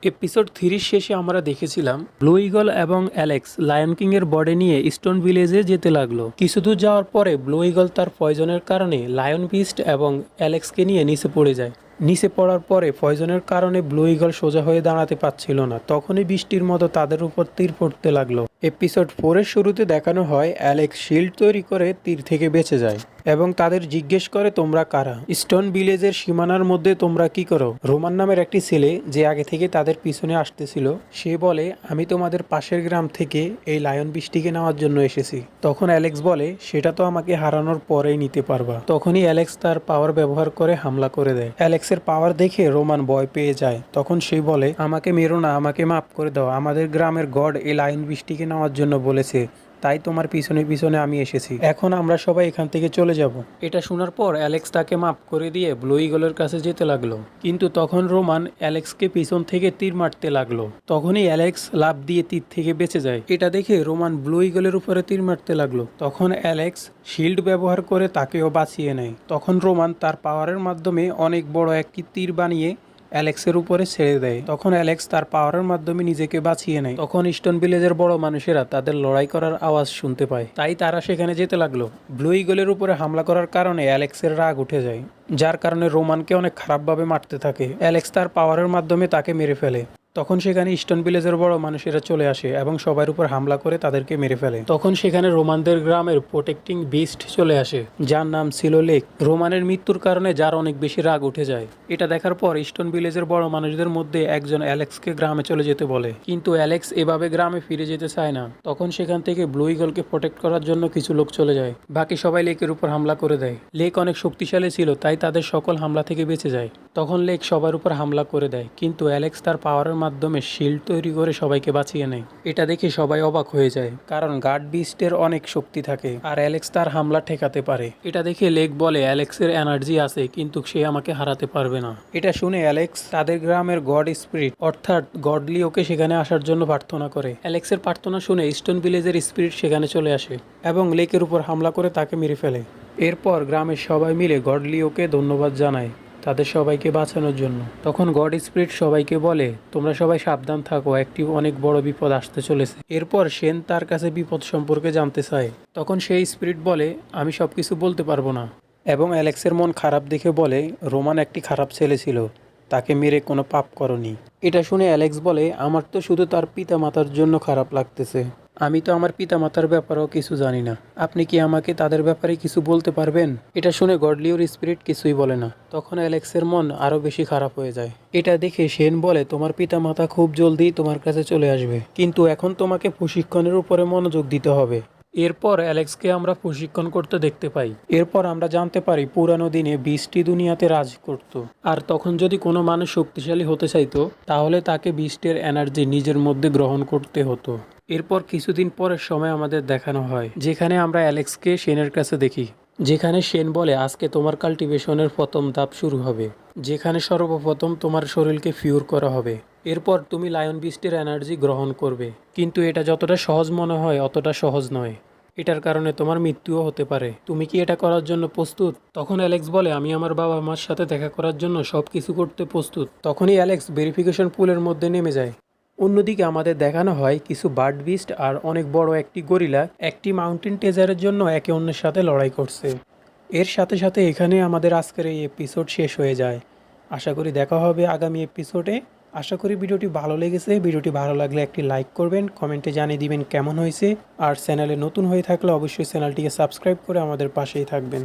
Episode 3 শেষে আমরা দেখেছিলাম ব্লু ইগল এবং অ্যালেক্স লায়ন কিং এর বডি নিয়ে স্টোন ভিলেজে যেতে লাগলো। কিছু দূর যাওয়ার পরে ব্লু ইগল তার পয়জনের কারণে লায়ন বিস্ট এবং অ্যালেক্সকে নিয়ে নিচে পড়ে যায়। নিচে পড়ার পরে পয়জনের কারণে ব্লু ইগল সোজা হয়ে দাঁড়াতে পারছিল না, তখনই বৃষ্টির মতো তাদের উপর তীর পড়তে লাগলো। এপিসোড 4 এর শুরুতে দেখানো হয় অ্যালেক্স শিল্ড তৈরি করে তীর থেকে বেঁচে যায় এবং তাদের জিজ্ঞেস করে তোমরা কারা, স্টোন ভিলেজের সীমানার মধ্যে তোমরা কি করো। রোমান নামের একটি ছেলে যে আগে থেকে তাদের পিছনে আসতেছিল সে বলে আমি তোমাদের পাশের গ্রাম থেকে এই লায়ন বৃষ্টিকে নেওয়ার জন্য এসেছি। তখন অ্যালেক্স বলে সেটা তো আমাকে হারানোর পরেই নিতে পারবা। তখনই অ্যালেক্স তার পাওয়ার ব্যবহার করে হামলা করে দেয়। অ্যালেক্সের পাওয়ার দেখে রোমান ভয় পেয়ে যায়। তখন সে বলে আমাকে মেরো না, আমাকে মাফ করে দাও, আমাদের গ্রামের গড এই লায়ন বৃষ্টিকে নেওয়ার জন্য বলেছে, তাই তোমার পিছনে পিছনে আমি এসেছি, এখন আমরা সবাই এখান থেকে চলে যাব। এটা শোনার পর অ্যালেক্স তাকে মাফ করে দিয়ে ব্লু ইগলের কাছে যেতে লাগলো, কিন্তু তখন রোমান অ্যালেক্সকে পিছন থেকে তীর মারতে লাগলো। তখনই অ্যালেক্স লাফ দিয়ে তীর থেকে বেঁচে যায়। এটা দেখে রোমান ব্লু ইগলের উপরে তীর মারতে লাগলো। তখন অ্যালেক্স শিল্ড ব্যবহার করে তাকেও বাঁচিয়ে নেয়। তখন রোমান তার পাওয়ারের মাধ্যমে অনেক বড় একটি তীর বানিয়ে অ্যালেক্সের উপরে ছেড়ে দেয়। তখন অ্যালেক্স তার পাওয়ারের মাধ্যমে নিজেকে বাঁচিয়ে নেয়। তখন স্টোন ভিলেজের বড় মানুষেরা তাদের লড়াই করার আওয়াজ শুনতে পায়, তাই তারা সেখানে যেতে লাগলো। ব্লু ইগলের উপরে হামলা করার কারণে অ্যালেক্সের রাগ উঠে যায়, যার কারণে রোমানকে অনেক খারাপভাবে মারতে থাকে। অ্যালেক্স তার পাওয়ারের মাধ্যমে তাকে মেরে ফেলে। তখন সেখানে স্টোন ভিলেজের বড় মানুষেরা চলে আসে এবং সবার উপর হামলা করে তাদেরকে মেরে ফেলে। তখন সেখানে রোমানদের গ্রামের প্রোটেক্টিং বিস্ট চলে আসে, যার নাম ছিল লেক। রোমানের মৃত্যুর কারণে যার অনেক বেশি রাগ উঠে যায়। এটা দেখার পর স্টোন ভিলেজের বড় মানুষদের মধ্যে একজন অ্যালেক্সকে গ্রামে চলে যেতে বলে, কিন্তু অ্যালেক্স এভাবে গ্রামে ফিরে যেতে চায় না। তখন সেখান থেকে ব্লু ইগলকে প্রোটেক্ট করার জন্য কিছু লোক চলে যায়, বাকি সবাই লেকের উপর হামলা করে দেয়। লেক অনেক শক্তিশালী ছিল, তাই তাদের সকল হামলা থেকে বেঁচে যায়। তখন লেক সবার উপর হামলা করে দেয়, কিন্তু অ্যালেক্স তার পাওয়ারের মাধ্যমে শিল্ড তৈরি করে সবাইকে বাঁচিয়ে নেয়। এটা দেখে সবাই অবাক হয়ে যায়, কারণ গার্ড বিস্টের অনেক শক্তি থাকে আর অ্যালেক্স তার হামলা ঠেকাতে পারে। এটা দেখে লেক বলে অ্যালেক্সের এনার্জি আছে, কিন্তু সে আমাকে হারাতে পারবে না। এটা শুনে অ্যালেক্স তাদের গ্রামের গড স্পিরিট অর্থাৎ গডলিওকে সেখানে আসার জন্য প্রার্থনা করে। অ্যালেক্সের প্রার্থনা শুনে স্টোন ভিলেজের স্পিরিট সেখানে চলে আসে এবং লেকের উপর হামলা করে তাকে মেরে ফেলে। এরপর গ্রামের সবাই মিলে গডলিওকে ধন্যবাদ জানায় তাদের সবাইকে বাঁচানোর জন্য। তখন গড স্পিরিট সবাইকে বলে তোমরা সবাই সাবধান থাকো, একটি অনেক বড় বিপদ আসতে চলেছে। এরপর সেন তার কাছে বিপদ সম্পর্কে জানতে চায়। তখন সেই স্পিরিট বলে আমি সবকিছু বলতে পারবো না, এবং অ্যালেক্সের মন খারাপ দেখে বলে রোমান একটি খারাপ ছেলে ছিল, তাকে মেরে কোনো পাপ করনি। এটা শুনে অ্যালেক্স বলে আমার তো শুধু তার পিতা মাতার জন্য খারাপ লাগতেছে, আমি তো আমার পিতা মাতার ব্যাপারেও কিছু জানি না, আপনি কি আমাকে তাদের ব্যাপারে কিছু বলতে পারবেন। এটা শুনে গডলিওর স্পিরিট কিছুই বলে না। তখন অ্যালেক্সের মন আরো বেশি খারাপ হয়ে যায়। এটা দেখে শেন বলে তোমার পিতা মাতা খুব জলদি তোমার কাছে চলে আসবে, কিন্তু এখন তোমাকে প্রশিক্ষণের উপরে মনোযোগ দিতে হবে। এরপর অ্যালেক্সকে আমরা প্রশিক্ষণ করতে দেখতে পাই। এরপর আমরা জানতে পারি পুরানো দিনে বৃষ্টি দুনিয়াতে রাজ করত, আর তখন যদি কোনো মানুষ শক্তিশালী হতে চাইতো তাহলে তাকে বৃষ্টির এনার্জি নিজের মধ্যে গ্রহণ করতে হতো। এরপর কিছুদিন পরের সময় আমাদের দেখানো হয়, যেখানে আমরা অ্যালেক্সকে শেনের কাছে দেখি, যেখানে শেন বলে আজকে তোমার কাল্টিভেশনের প্রথম ধাপ শুরু হবে, যেখানে সর্বপ্রথম তোমার শরীরকে ফিউর করা হবে। এরপর তুমি লায়ন বিস্টের এনার্জি গ্রহণ করবে, কিন্তু এটা যতটা সহজ মনে হয় অতটা সহজ নয়, এটার কারণে তোমার মৃত্যুও হতে পারে। তুমি কি এটা করার জন্য প্রস্তুত? তখন অ্যালেক্স বলে আমি আমার বাবা মার সাথে দেখা করার জন্য সব কিছু করতে প্রস্তুত। তখনই অ্যালেক্স ভেরিফিকেশন পুলের মধ্যে নেমে যায়। অন্যদিকে আমাদের দেখানো হয় কিছু বার্ড বিস্ট আর অনেক বড় একটি গরিলা একটি মাউন্টেন টেজারের জন্য একে অন্যের সাথে লড়াই করছে। এর সাথে সাথে এখানে আমাদের আজকের এই এপিসোড শেষ হয়ে যায়। আশা করি দেখা হবে আগামী এপিসোডে। আশা করি ভিডিওটি ভালো লেগেছে। ভিডিওটি ভালো লাগলে একটি লাইক করবেন, কমেন্টে জানিয়ে দিবেন কেমন হয়েছে, আর চ্যানেলে নতুন হয়ে থাকলে অবশ্যই চ্যানেলটিকে সাবস্ক্রাইব করে আমাদের পাশেই থাকবেন।